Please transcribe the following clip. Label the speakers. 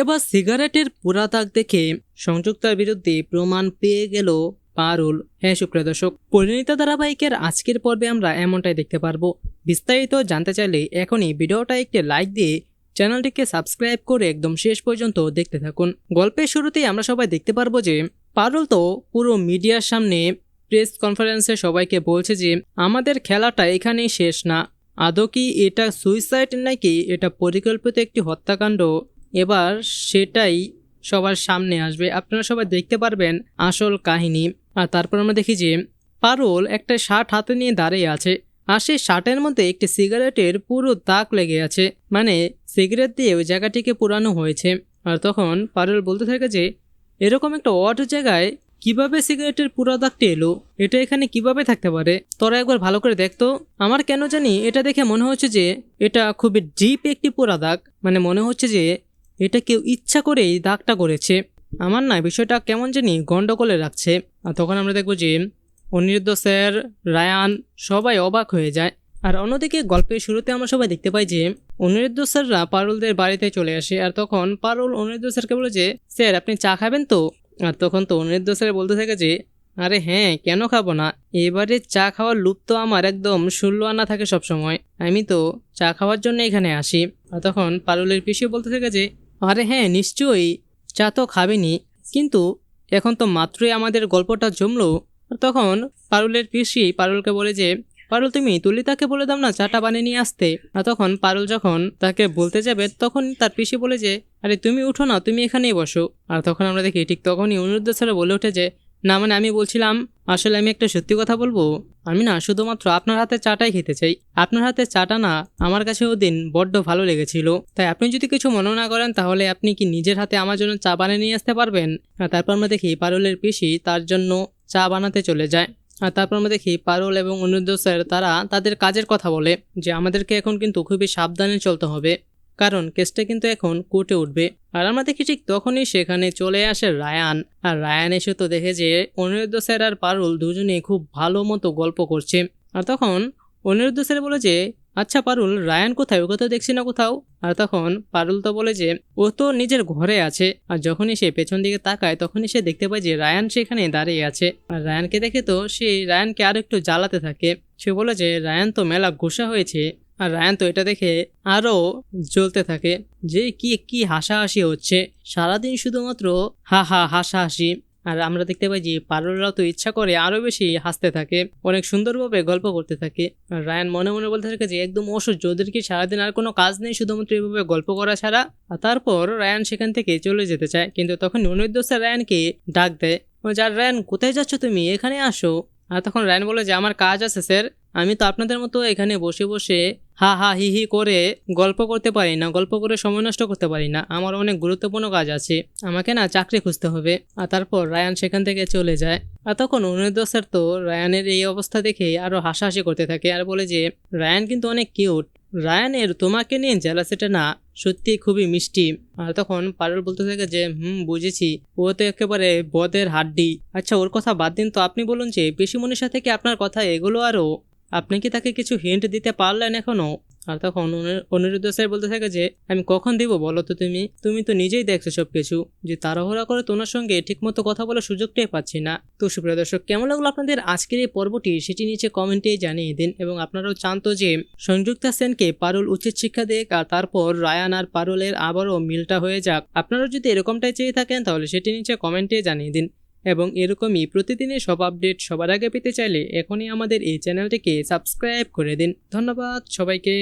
Speaker 1: এবার সিগারেটের পুরা দাগ দেখে সংযুক্তার বিরুদ্ধে প্রমাণ পেয়ে গেল পারুল। হ্যাঁ সুপ্রিয় দর্শক, পরিণীতা ধারাবাহিকের আজকের পর্বে আমরা এমনটাই দেখতে পারবো। বিস্তারিত জানতে চাইলে এখনই ভিডিওটা একটি লাইক দিয়ে চ্যানেলটিকে সাবস্ক্রাইব করে একদম শেষ পর্যন্ত দেখতে থাকুন। গল্পের শুরুতেই আমরা সবাই দেখতে পারবো যে পারুল তো পুরো মিডিয়ার সামনে প্রেস কনফারেন্সে সবাইকে বলছে যে আমাদের খেলাটা এখানেই শেষ না। আদৌ কি এটা সুইসাইড নাকি এটা পরিকল্পিত একটি হত্যাকাণ্ড, এবার সেটাই সবার সামনে আসবে। আপনারা সবাই দেখতে পারবেন আসল কাহিনী। আর তারপর আমরা দেখি যে পারুল একটা শার্ট হাতে নিয়ে দাঁড়িয়ে আছে, আর সেই শার্টের মধ্যে একটি সিগারেটের পুরো দাগ লেগে আছে, মানে সিগারেট দিয়ে ওই জায়গাটিকে পুরানো হয়েছে। আর তখন পারুল বলতে থাকে যে এরকম একটা অড জায়গায় কিভাবে সিগারেটের পুরো দাগটি এলো, এটা এখানে কিভাবে থাকতে পারে, তোরা একবার ভালো করে দেখতো। আমার কেন জানি এটা দেখে মনে হচ্ছে যে এটা খুবই ডিপ একটি পোড়া দাগ, মানে মনে হচ্ছে যে এটা কেউ ইচ্ছা করেই দাগটা করেছে। আমার না বিষয়টা কেমন জানি গন্ডগোলে রাখছে। আর তখন আমরা দেখবো যে অনিরুদ্ধ স্যার, রায়ান সবাই অবাক হয়ে যায়। আর অন্যদিকে গল্পের শুরুতে আমরা সবাই দেখতে পাই যে অনিরুদ্ধ স্যাররা পারুলদের বাড়িতে চলে আসে। আর তখন পারুল অনিরুদ্ধ স্যারকে বলে যে স্যার আপনি চা খাবেন তো। আর তখন তো অনিরুদ্ধ স্যার বলতে থাকে যে আরে হ্যাঁ, কেন খাবো না, এবারে চা খাওয়ার লুপ তো আমার একদম 16 আনা থাকে সবসময়, আমি তো চা খাওয়ার জন্য এখানে আসি। আর তখন পারুলের পিসি বলতে থাকে যে আরে হ্যাঁ নিশ্চয়ই, চা তো খাবেনি, কিন্তু এখন তো মাত্রই আমাদের গল্পটা জমলো। তখন পারুলের পিসি পারুলকে বলে যে পারুল তুমি তুলিতাকে বলে দাও না চাটা বানিয়ে নিয়ে আসতে। আর তখন পারুল যখন তাকে বলতে যাবে তখন তার পিসি বলে যে আরে তুমি উঠো না, তুমি এখানেই বসো। আর তখন আমরা দেখি ঠিক তখনই অনিরুদ্ধ স্যার বলে ওঠে যে না মানে আমি বলছিলাম আসলে আমি একটা সত্যি কথা বলবো, আমি না শুধুমাত্র আপনার হাতে চাটাই খেতে চাই। আপনার হাতে চাটা না আমার কাছে ওদিন বড্ড ভালো লেগেছিল, তাই আপনি যদি কিছু মনে না করেন তাহলে আপনি কি নিজের হাতে আমার জন্য চা বানিয়ে নিয়ে আসতে পারবেন। আর তারপর আমরা দেখি পারুলের পিসি তার জন্য চা বানাতে চলে যায়। আর তারপর আমরা দেখি পারুল এবং অনিরুদ্ধ স্যার তারা তাদের কাজের কথা বলে যে আমাদেরকে এখন কিন্তু খুবই সাবধানে চলতে হবে, কারণ কেসটা কিন্তু এখন কোর্টে উঠবে। আর আমরা দেখি ঠিক তখনই সেখানে চলে আসে রায়ান। আর রায়ান এসে তো দেখে যে অনিরুদ্ধ স্যার আর পারুল দুজনে খুব ভালো মতো গল্প করছে। আর তখন অনিরুদ্ধ স্যার বলে যে আচ্ছা পারুল, রায়ান কোথায়, ওকে তো দেখছি না কোথাও। আর তখন পারুল তো বলে যে ও তো নিজের ঘরে আছে। আর যখনই সে পেছন দিকে তাকায় তখনই সে দেখতে পায় যে রায়ান সেখানে দাঁড়িয়ে আছে। আর রায়ানকে দেখে তো সে রায়ানকে আর একটু জ্বালাতে থাকে। সে বলে যে রায়ান তো মেলা গোসা হয়েছে। আর রায়ান তো এটা দেখে আরও জ্বলতে থাকে যে কি কি হাসাহাসি হচ্ছে, সারাদিন শুধুমাত্র হা হা হাসাহাসি। আর আমরা দেখতে পাই যে পারুলরাও তো ইচ্ছা করে আরো বেশি হাসতে থাকে, অনেক সুন্দরভাবে গল্প করতে থাকে। আর রায়ান মনে মনে বলতে থাকে যে একদম অসহ্য, ওদের কি সারাদিন আর কোনো কাজ নেই শুধুমাত্র এইভাবে গল্প করা ছাড়া। আর তারপর রায়ান সেখান থেকে চলে যেতে চায়, কিন্তু তখন অনিরুদ্ধ স্যার রায়ানকে ডাক দেয়। যার রায়ান কোথায় যাচ্ছ তুমি, এখানে আসো। আর তখন রায়ান বলে যে আমার কাজ আছে স্যার, আমি তো আপনাদের মতো এখানে বসে বসে হা হা হি হি করে গল্প করতে পারি না, গল্প করে সময় নষ্ট করতে পারি না, আমার অনেক গুরুত্বপূর্ণ কাজ আছে, আমাকে না চাকরি খুঁজতে হবে। আর তারপর রায়ান সেখান থেকে চলে যায়। আর তখন অনিরুদ্ধ স্যার তো রায়ানের এই অবস্থা দেখে আরো হাসাহাসি করতে থাকে আর বলে যে রায়ান কিন্তু অনেক কিউট, রায়ানের তোমাকে নিয়ে জেলাসিটা না সত্যি খুবই মিষ্টি। আর তখন পারুল বলতে থাকে যে বুঝেছি, ও তো একেবারে বদের হাড্ডি। আচ্ছা ওর কথা বাদ দিন তো, আপনি বলুন যে পিসিমণির থেকে আপনার কথা এগুলো আরও, আপনি কি তাকে কিছু হিন্ট দিতে পারলেন এখনো? আর তখন অনিরুদ্ধ স্যার বলতে থাকে যে আমি কখন দিব বলো তো, তুমি তো নিজেই দেখছো সবকিছু, যে তাড়াহুড়া করে তোমার সঙ্গে ঠিকমতো কথা বলার সুযোগটাই পাচ্ছি না। তো সুপ্রিয় দর্শক, কেমন লাগলো আপনাদের আজকের এই পর্বটি সেটি নিচে কমেন্টে জানিয়ে দিন। এবং আপনারাও চান তো যে সংযুক্তা সেনকে পারুল উচিত শিক্ষা দেখ, আর তারপর রায়ান আর পারুলের আবারও মিলটা হয়ে যাক। আপনারা যদি এরকমটাই চেয়ে থাকেন তাহলে সেটি নিচে কমেন্টে জানিয়ে দিন। এবং এরকমই প্রতিদিনের সব আপডেট সবার আগে পেতে চাইলে এখনই আমাদের এই চ্যানেলটিকে সাবস্ক্রাইব করে দিন। ধন্যবাদ সবাইকে।